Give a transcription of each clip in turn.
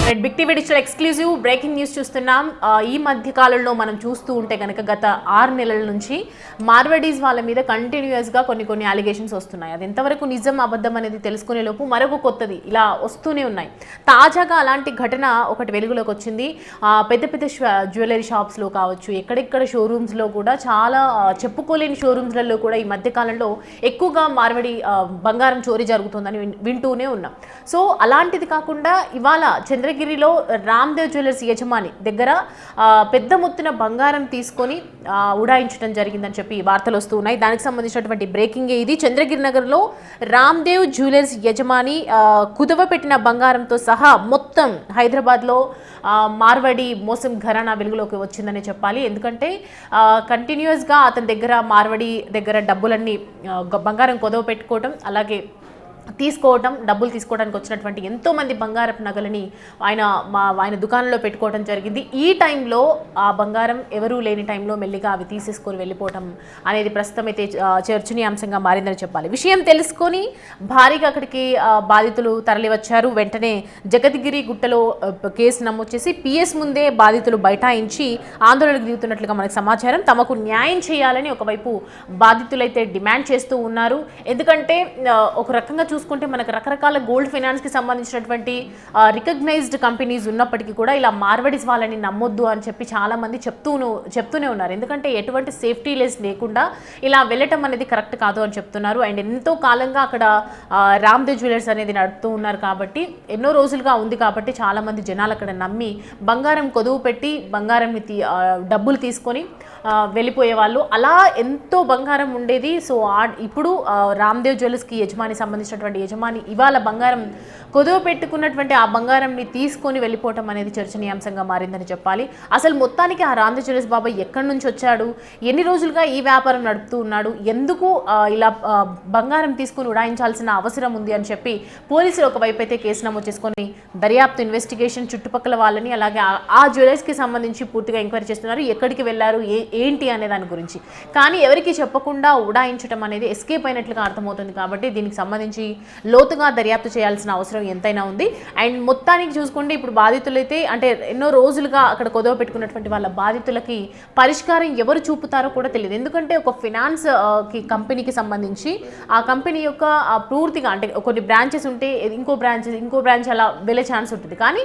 Red big TV digital exclusive breaking news చూస్తున్నాం. ఈ మధ్య కాలంలో మనం చూస్తూ ఉంటే కనుక గత 6 నెలల నుంచి మార్వడీస్ వాళ్ళ మీద కంటిన్యూస్గా కొన్ని అలిగేషన్స్ వస్తున్నాయి. అది ఎంతవరకు నిజం అబద్ధం అనేది తెలుసుకునే లోపు మరొక కొత్తది ఇలా వస్తూనే ఉన్నాయి. తాజాగా అలాంటి ఘటన ఒకటి వెలుగులోకి వచ్చింది. పెద్ద పెద్ద జ్యువెలరీ షాప్స్లో కావచ్చు, ఎక్కడెక్కడ షోరూమ్స్లో కూడా చాలా చెప్పుకోలేని షోరూమ్స్లలో కూడా ఈ మధ్య కాలంలో ఎక్కువగా మార్వడి బంగారం చోరీ జరుగుతుందని వింటూనే ఉన్నాం. సో అలాంటిది కాకుండా ఇవాళ చంద్రగిరిలో రామ్దేవ్ జ్యువెలర్స్ యజమాని దగ్గర పెద్ద మొత్తున బంగారం తీసుకొని ఉడాయించడం జరిగిందని చెప్పి వార్తలు వస్తున్నాయి. దానికి సంబంధించినటువంటి బ్రేకింగ్ ఇది. చంద్రగిరి నగర్లో రామ్దేవ్ జ్యువెలర్స్ యజమాని కుదవ పెట్టిన బంగారంతో సహా మొత్తం హైదరాబాద్లో మార్వడి మోసం ఘరానా వెలుగులోకి వచ్చిందని చెప్పాలి. ఎందుకంటే కంటిన్యూస్గా అతని దగ్గర మార్వడి దగ్గర డబ్బులన్నీ బంగారం కుదవ పెట్టుకోవటం, అలాగే డబ్బులు తీసుకోవడానికి వచ్చినటువంటి ఎంతోమంది బంగారపు నగలని ఆయన దుకాణంలో పెట్టుకోవడం జరిగింది. ఈ టైంలో ఆ బంగారం ఎవరూ లేని టైంలో మెల్లిగా అవి తీసేసుకొని వెళ్ళిపోవటం అనేది ప్రస్తుతం అయితే చర్చనీయాంశంగా మారిందని చెప్పాలి. విషయం తెలుసుకొని భారీగా అక్కడికి బాధితులు తరలివచ్చారు. వెంటనే జగద్గిరి గుట్టలో కేసు నమోదు చేసి పిఎస్ ముందే బాధితులు బైఠాయించి ఆందోళనకు దిగుతున్నట్లుగా మనకు సమాచారం. తమకు న్యాయం చేయాలని ఒకవైపు బాధితులైతే డిమాండ్ చేస్తూ ఉన్నారు. ఎందుకంటే ఒక రకంగా చూసుకుంటే మనకు రకరకాల గోల్డ్ ఫైనాన్స్కి సంబంధించినటువంటి రికగ్నైజ్డ్ కంపెనీస్ ఉన్నప్పటికీ కూడా ఇలా మార్వడీస్ వాళ్ళని నమ్మొద్దు అని చెప్పి చాలామంది చెప్తూనే ఉన్నారు. ఎందుకంటే ఎటువంటి సేఫ్టీ లెస్ లేకుండా ఇలా వెళ్ళటం అనేది కరెక్ట్ కాదు అని చెప్తున్నారు. అండ్ ఎంతో కాలంగా అక్కడ రామ్దేవ్ జ్యువెలర్స్ అనేది నడుపుతూ ఉన్నారు కాబట్టి, ఎన్నో రోజులుగా ఉంది కాబట్టి చాలామంది జనాలు అక్కడ నమ్మి బంగారం కొదువు పెట్టి బంగారంని డబ్బులు తీసుకొని వెళ్ళిపోయే వాళ్ళు. అలా ఎంతో బంగారం ఉండేది. సో ఇప్పుడు రామ్దేవ్ జ్యువెలర్స్కి సంబంధించినటువంటి యజమాని ఇవాళ బంగారం కొదువ పెట్టుకున్నటువంటి ఆ బంగారంని తీసుకొని వెళ్ళిపోవటం అనేది చర్చనీయాంశంగా మారిందని చెప్పాలి. అసలు మొత్తానికి ఆ రామ్దేవ్ జ్యువెలర్స్ బాబాయ్ ఎక్కడి నుంచి వచ్చాడు, ఎన్ని రోజులుగా ఈ వ్యాపారం నడుపుతూ ఉన్నాడు, ఎందుకు ఇలా బంగారం తీసుకుని ఉడాయించాల్సిన అవసరం ఉంది అని చెప్పి పోలీసులు ఒకవైపు అయితే కేసు నమోదు చేసుకొని దర్యాప్తు ఇన్వెస్టిగేషన్ చుట్టుపక్కల వాళ్ళని అలాగే ఆ జ్యువెలర్స్కి సంబంధించి పూర్తిగా ఎంక్వైరీ చేస్తున్నారు. ఎక్కడికి వెళ్ళారు, ఏంటి అనే దాని గురించి. కానీ ఎవరికి చెప్పకుండా ఉడాయించడం అనేది ఎస్కేప్ అయినట్లుగా అర్థమవుతుంది. కాబట్టి దీనికి సంబంధించి లోతుగా దర్యాప్తు చేయాల్సిన అవసరం ఎంతైనా ఉంది. అండ్ మొత్తానికి చూసుకుంటే ఇప్పుడు బాధితులైతే అంటే ఎన్నో రోజులుగా అక్కడ కొదవ పెట్టుకున్నటువంటి వాళ్ళ బాధితులకి పరిష్కారం ఎవరు చూపుతారో కూడా తెలియదు. ఎందుకంటే ఒక ఫినాన్స్ కంపెనీకి సంబంధించి ఆ కంపెనీ యొక్క పూర్తిగా అంటే కొన్ని బ్రాంచెస్ ఉంటే ఇంకో బ్రాంచ్ అలా వెళ్ళే ఛాన్స్ ఉంటుంది. కానీ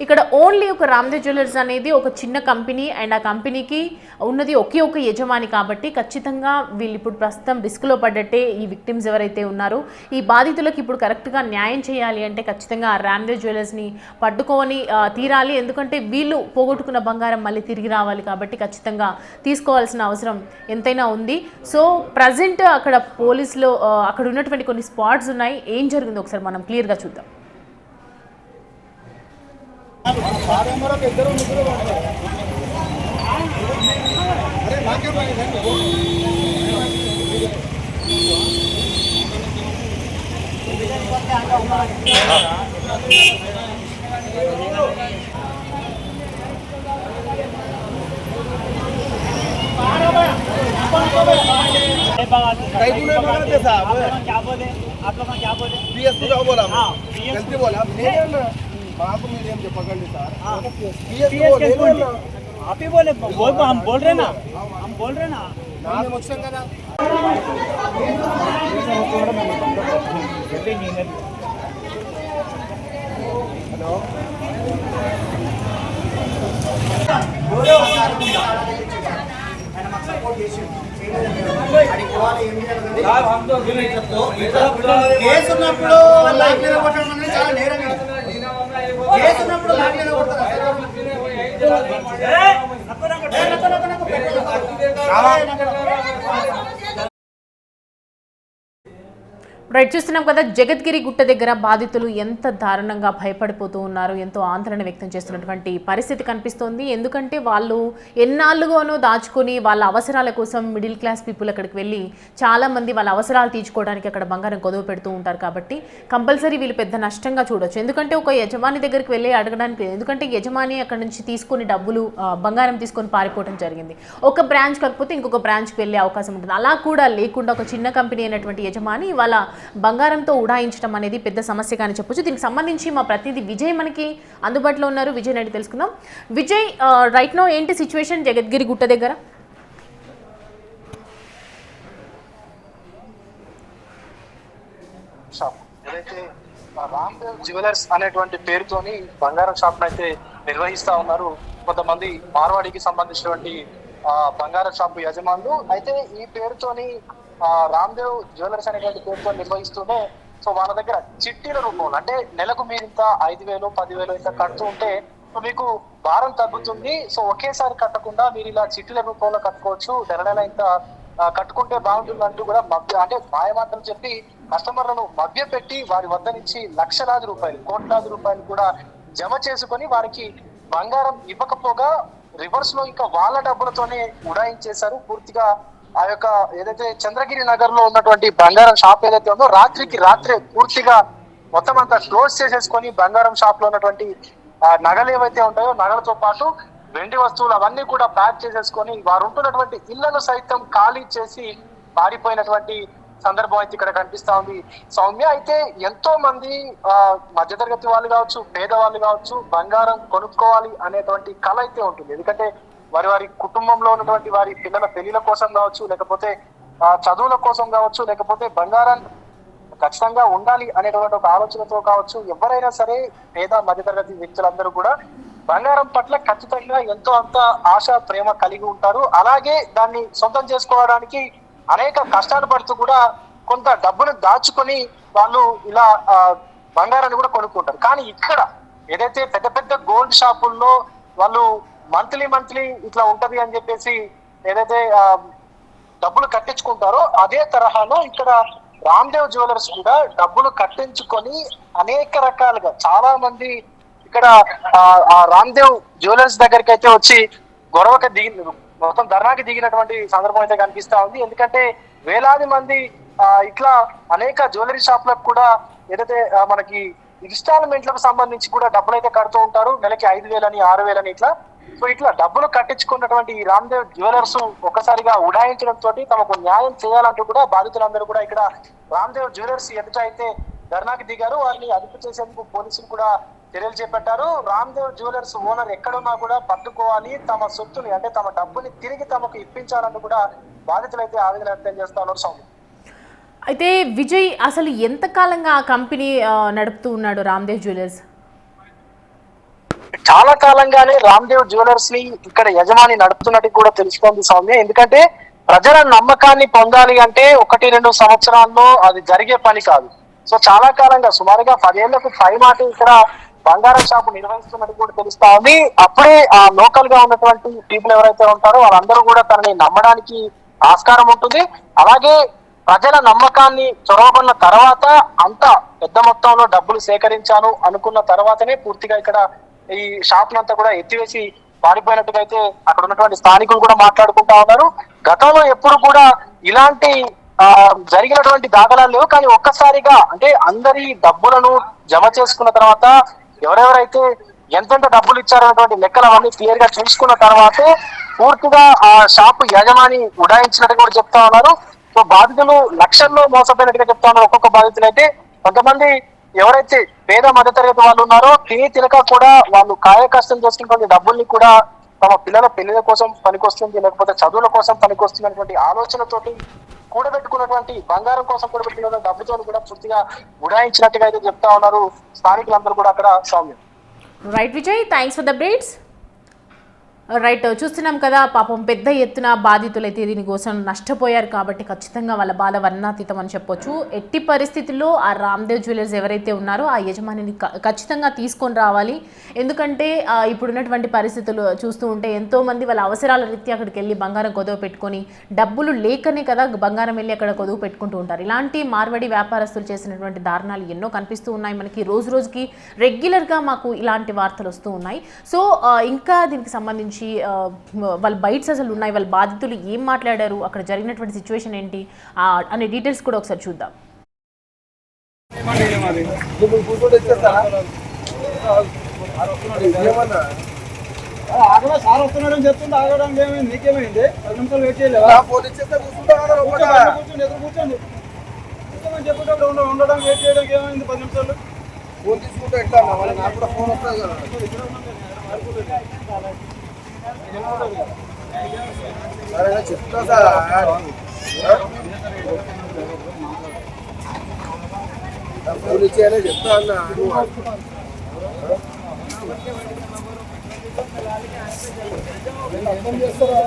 ఇక్కడ ఓన్లీ ఒక రామ్దేవ్ జ్యువెలర్స్ అనేది ఒక చిన్న కంపెనీ అండ్ ఆ కంపెనీకి ఉన్నది ఒకే ఒక యజమాని కాబట్టి ఖచ్చితంగా వీళ్ళు ఇప్పుడు ప్రస్తుతం రిస్క్లో పడ్డట్టే. ఈ విక్టిమ్స్ ఎవరైతే ఉన్నారో ఈ బాధితులకు ఇప్పుడు కరెక్ట్గా న్యాయం చేయాలి అంటే ఖచ్చితంగా రామ్దేవ్ జ్యువెలర్స్ని పట్టుకొని తీరాలి. ఎందుకంటే వీళ్ళు పోగొట్టుకున్న బంగారం మళ్ళీ తిరిగి రావాలి కాబట్టి ఖచ్చితంగా తీసుకోవాల్సిన అవసరం ఎంతైనా ఉంది. సో ప్రజెంట్ అక్కడ పోలీసులో అక్కడ ఉన్నటువంటి కొన్ని స్పాట్స్ ఉన్నాయి. ఏం జరిగిందో ఒకసారి మనం క్లియర్గా చూద్దాం. क्या बोले आप लोग क्या बोले पीएस को क्या बोला गलती बोला बाबू मीडियम जो पकड़ ली सर पीएस को आप ही बोले हम बोल रहे ना नाम मोक्षण కదా हेलो రైట్ చూస్తున్నాం కదా, జగద్గిరి గుట్ట దగ్గర బాధితులు ఎంత దారుణంగా భయపడిపోతూ ఉన్నారు, ఎంతో ఆందోళన వ్యక్తం చేస్తున్నటువంటి పరిస్థితి కనిపిస్తోంది. ఎందుకంటే వాళ్ళు ఎన్నాళ్ళుగానో దాచుకొని వాళ్ళ అవసరాల కోసం మిడిల్ క్లాస్ పీపుల్ అక్కడికి వెళ్ళి చాలామంది వాళ్ళ అవసరాలు తీర్చుకోవడానికి అక్కడ బంగారం కొదవ పెడుతూ ఉంటారు. కాబట్టి కంపల్సరీ వీళ్ళు పెద్ద నష్టంగా చూడొచ్చు. ఎందుకంటే ఒక యజమాని దగ్గరికి వెళ్ళి అడగడానికి, ఎందుకంటే యజమాని అక్కడ నుంచి తీసుకుని డబ్బులు బంగారం తీసుకొని పారిపోవడం జరిగింది. ఒక బ్రాంచ్ కాకపోతే ఇంకొక బ్రాంచ్కి వెళ్ళే అవకాశం ఉంటుంది. అలా కూడా లేకుండా ఒక చిన్న కంపెనీ అయినటువంటి యజమాని వాళ్ళ బంగారంతో ఉడాయించడం అనేది పెద్ద సమస్యగా అని చెప్పొచ్చు. దీనికి సంబంధించి మా ప్రతినిధి విజయ్ మనకి అందుబాటులో ఉన్నారు. విజయ్ అడిగి తెలుసుకుందాం. విజయ్, రైట్ నో ఏంటి సిచ్యువేషన్ జగద్గిరి గుట్ట దగ్గర? ఏదైతే రామ్దేవ్ జ్యువెలర్స్ అనేటువంటి పేరుతోని బంగారం షాప్ అయితే నిర్వహిస్తా ఉన్నారు కొంతమంది మార్వాడికి సంబంధించినటువంటి బంగారం షాప్ యజమానులు. అయితే ఈ పేరుతోని రామ్దేవ్ జ్యువెలర్స్ అనేటువంటి పేరుతో నిర్వహిస్తూనే సో వాళ్ళ దగ్గర చిట్టీల రూపంలో అంటే నెలకు మీరు ఇంత 5,000 10,000 ఇంత కడుతూ ఉంటే మీకు భారం తగ్గుతుంది. సో ఒకేసారి కట్టకుండా మీరు ఇలా చిట్టీల రూపంలో కట్టుకోవచ్చు, నెల ఇంత కట్టుకుంటే బాగుంటుంది అంటూ కూడా అంటే మాయమాటలు చెప్పి కస్టమర్లను మభ్య పెట్టి వారి వద్ద నుంచి లక్షలాది రూపాయలు, కోట్లాది రూపాయలు కూడా జమ చేసుకొని వారికి బంగారం ఇవ్వకపోగా రివర్స్ లో ఇంకా వాళ్ళ డబ్బులతోనే ఉడాయించేశారు పూర్తిగా. ఆ యొక్క ఏదైతే చంద్రగిరి నగర్ లో ఉన్నటువంటి బంగారం షాప్ ఏదైతే ఉందో రాత్రికి రాత్రే పూర్తిగా మొత్తం అంతా క్లోజ్ చేసేసుకొని బంగారం షాప్ లో ఉన్నటువంటి నగలు ఏవైతే ఉంటాయో నగలతో పాటు వెండి వస్తువులు అవన్నీ కూడా ప్యాక్ చేసేసుకొని వారు ఉంటున్నటువంటి ఇళ్లను సైతం ఖాళీ చేసి పారిపోయినటువంటి సందర్భం అయితే ఇక్కడ కనిపిస్తా ఉంది సౌమ్య. అయితే ఎంతో మంది మధ్యతరగతి వాళ్ళు కావచ్చు, పేదవాళ్ళు కావచ్చు, బంగారం కొనుక్కోవాలి అనేటువంటి కళ అయితే ఉంటుంది. ఎందుకంటే వారి కుటుంబంలో ఉన్నటువంటి వారి పిల్లల పెళ్లిల కోసం కావచ్చు, లేకపోతే చదువుల కోసం కావచ్చు, లేకపోతే బంగారాన్ని ఖచ్చితంగా ఉండాలి అనేటువంటి ఒక ఆలోచనతో కావచ్చు, ఎవరైనా సరే పేద మధ్యతరగతి వ్యక్తులందరూ కూడా బంగారం పట్ల ఖచ్చితంగా ఎంతో అంత ఆశ ప్రేమ కలిగి ఉంటారు. అలాగే దాన్ని సొంతం చేసుకోవడానికి అనేక కష్టాలు పడుతూ కూడా కొంత డబ్బును దాచుకొని వాళ్ళు ఇలా బంగారాన్ని కూడా కొనుక్కుంటారు. కానీ ఇక్కడ ఏదైతే పెద్ద పెద్ద గోల్డ్ షాపుల్లో వాళ్ళు మంత్లీ ఇట్లా ఉంటది అని చెప్పేసి ఏదైతే డబ్బులు కట్టించుకుంటారో అదే తరహాలో ఇక్కడ రామ్దేవ్ జ్యువెలర్స్ కూడా డబ్బులు కట్టించుకొని అనేక రకాలుగా చాలా మంది ఇక్కడ ఆ రామ్దేవ్ జ్యువెలర్స్ దగ్గరికి అయితే వచ్చి గొడవకి మొత్తం ధర్నాకి దిగినటువంటి సందర్భం అయితే కనిపిస్తా ఉంది. ఎందుకంటే వేలాది మంది ఇట్లా అనేక జ్యువెలరీ షాప్లకు కూడా ఏదైతే మనకి ఇన్స్టాల్మెంట్లకు సంబంధించి కూడా డబ్బులు అయితే కడుతూ ఉంటారు, నెలకి 5,000 అని 6,000 అని ఇట్లా. సో ఇట్లా డబ్బులు కట్టించుకున్నటువంటి ఈ రామ్దేవ్ జ్యువెలర్స్ ఒక్కసారిగా ఉడాయించడంతో తమకు న్యాయం చేయాలంటూ కూడా బాధితులందరూ కూడా ఇక్కడ రామ్దేవ్ జ్యువెలర్స్ ఎదుట అయితే ధర్నాకి దిగారు. వారిని అదుపు చేసేందుకు పోలీసులు కూడా చర్యలు చేపట్టారు. రామ్దేవ్ జ్యువెలర్స్ ఓనర్ ఎక్కడున్నా కూడా పట్టుకోవాలి, తమ సొత్తుని అంటే తమ డబ్బుని తిరిగి తమకు ఇప్పించాలంటూ కూడా బాధితులు అయితే ఆవేదన వ్యక్తం చేస్తా ఉన్నారు సౌమ్య. అయితే విజయ్, అసలు ఎంతకాలంగా ఆ కంపెనీ నడుపుతూ ఉన్నాడు రామ్దేవ్ జ్యువెలర్స్? చాలా కాలంగానే రామ్దేవ్ జ్యువెలర్స్ ని ఇక్కడ యజమాని నడుపుతున్నట్టు కూడా తెలుసుకోండి సౌమ్య. ఎందుకంటే ప్రజల నమ్మకాన్ని పొందాలి అంటే 1-2 సంవత్సరాల్లో అది జరిగే పని కాదు. సో చాలా కాలంగా సుమారుగా 10 ఏళ్లకు పైమాటి ఇక్కడ బంగారం షాపు నిర్వహిస్తున్నట్టు కూడా తెలుస్తా ఉంది. అప్పుడే ఆ లోకల్ గా ఉన్నటువంటి పీపుల్ ఎవరైతే ఉంటారో వాళ్ళందరూ కూడా తనని నమ్మడానికి ఆస్కారం ఉంటుంది. అలాగే ప్రజల నమ్మకాన్ని చొరవబడిన తర్వాత అంత పెద్ద మొత్తంలో డబ్బులు సేకరించాను అనుకున్న తర్వాతనే పూర్తిగా ఇక్కడ ఈ షాప్ నంతా కూడా ఎత్తివేసి పారిపోయినట్టుగా అయితే అక్కడ ఉన్నటువంటి స్థానికులు కూడా మాట్లాడుకుంటా ఉన్నారు. గతంలో ఎప్పుడు కూడా ఇలాంటి జరిగినటువంటి దాఖలాలు లేవు. కానీ ఒక్కసారిగా అంటే అందరి డబ్బులను జమ చేసుకున్న తర్వాత ఎవరెవరైతే ఎంతెంత డబ్బులు ఇచ్చారనేటువంటి లెక్కలు అవన్నీ క్లియర్ గా చూసుకున్న తర్వాతే పూర్తిగా ఆ షాపు యజమాని ఉడాయించినట్టు కూడా చెప్తా ఉన్నారు. సో బాధితులు లక్షల్లో మోసపోయినట్టుగా చెప్తా ఉన్నారు. ఒక్కొక్క బాధితులు అయితే కొంతమంది ఎవరైతే పేద మధ్యతరగతి వాళ్ళు ఉన్నారో తినక కూడా వాళ్ళు కాయ కష్టం చేసుకున్నటువంటి డబ్బుల్ని కూడా తమ పిల్లల పెళ్లిల కోసం పనికొస్తుంది, లేకపోతే చదువుల కోసం పనికొస్తుంది అనేటువంటి ఆలోచనతోటి కూడబెట్టుకున్నటువంటి బంగారం కోసం కూడబెట్టుకున్న డబ్బుతో కూడా పూర్తిగా ఉడాయించినట్టుగా అయితే చెప్తా ఉన్నారు స్థానికులందరూ కూడా అక్కడ సౌమ్యం. Right Vijay, thanks for the updates. Right, చూస్తున్నాం కదా పాపం పెద్ద ఎత్తున బాధితులు అయితే దీనికోసం నష్టపోయారు కాబట్టి ఖచ్చితంగా వాళ్ళ బాధ వర్ణాతీతం అని చెప్పొచ్చు. ఎట్టి పరిస్థితుల్లో ఆ రామ్దేవ్ జ్యువెలర్స్ ఎవరైతే ఉన్నారో ఆ యజమానిని ఖచ్చితంగా తీసుకొని రావాలి. ఎందుకంటే ఇప్పుడున్నటువంటి పరిస్థితులు చూస్తూ ఉంటే ఎంతోమంది వాళ్ళ అవసరాల రీత్యా అక్కడికి వెళ్ళి బంగారం కొదువు పెట్టుకొని డబ్బులు లేకనే కదా బంగారం వెళ్ళి అక్కడ కొదువు పెట్టుకుంటూ ఉంటారు. ఇలాంటి మార్వడి వ్యాపారస్తులు చేసినటువంటి దారుణాలు ఎన్నో కనిపిస్తూ ఉన్నాయి మనకి. రోజు రోజుకి రెగ్యులర్గా మాకు ఇలాంటి వార్తలు వస్తూ ఉన్నాయి. సో ఇంకా దీనికి సంబంధించి వాళ్ళ బైట్స్ అసలు ఉన్నాయి, వాళ్ళ బాధితులు ఏం మాట్లాడారు, అక్కడ జరిగినటువంటి సిచ్యువేషన్ ఏంటి అనే డీటెయిల్స్ కూడా ఒకసారి చూద్దాం. సార్ వస్తున్నాడని చెప్తుంటే ఆగడం ఏమైంది? నీకేమైంది? 10 నిమిషాలు వెయిట్ చేయలేవా? కూర్చోండి. చెప్పేటప్పుడు ఉండడం వెయిట్ చేయడానికి ఏమైంది 10 నిమిషాలు ఫోన్ తీసుకుంటే ఎట్లా అన్న వాళ్ళ నాకు కూడా ఫోన్ వస్తుంది కదా సరే చెప్తా సార్ ఫోన్ ఇచ్చేయాలి చెప్తా అన్న అర్థం చేస్తారా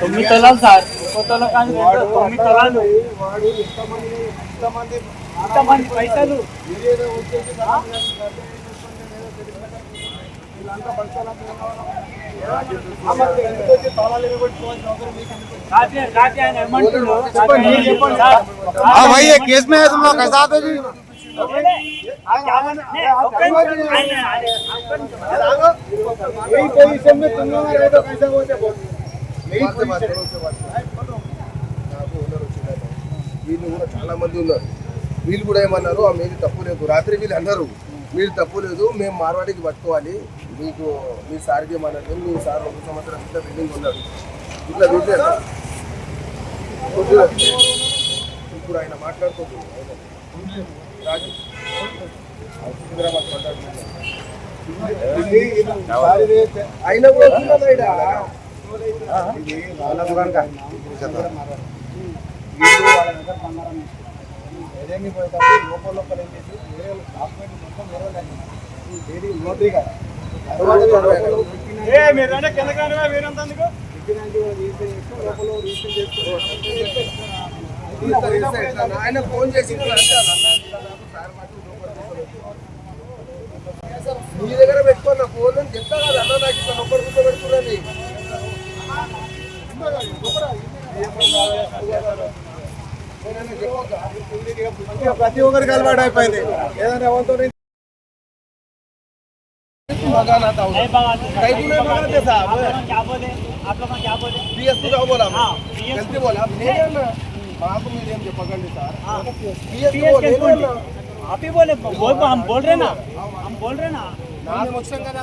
9 తులాలు సార్ 1 తులం కాదు 9 తులాలు వాడు ఇంతమంది పైసలు ఏదో వచ్చేసి వీళ్ళంతా हाँ भाई ये केस में है तुम लोग कैसा आते जी यही पोजीशन में तुम लोग रहे तो कैसा होते यही पोजीशन వీళ్ళు కూడా చాలా మంది ఉన్నారు వీళ్ళు కూడా ఏమన్నారు మీది తప్పు లేదు రాత్రి వీళ్ళు అన్నారు మీరు తప్పు లేదు మేము మార్వాడికి పట్టుకోవాలి మీకు మీ సార్కి ఏమన్నారు మీ సార్ 1 సంవత్సరం ఇట్లా బిల్డింగ్ ఉన్నాడు ఇట్లా వీళ్ళే ఇప్పుడు ఆయన మాట్లాడుతుంది రాజు అయినా కూడా ఏదేమి పోయేటప్పుడు లోపల ఏం చేసి వేరే డాక్యుమెంట్ మొత్తం వేరే నోటరీగా ఆయన ఫోన్ చేసి మీ దగ్గర పెట్టుకున్న ఫోన్ అని చెప్తా కదా అన్న నాకు ఇట్లా నొప్పటి కూర్చో పెట్టుకున్నది ప్రతి ఒక్కరికి అలవాటు అయిపోయింది ఏదైనా ఎవరితో మాకు మీరేం చెప్పకండి సార్ आप ही बोले हम बोल रहे ना మేము వచ్చాం కదా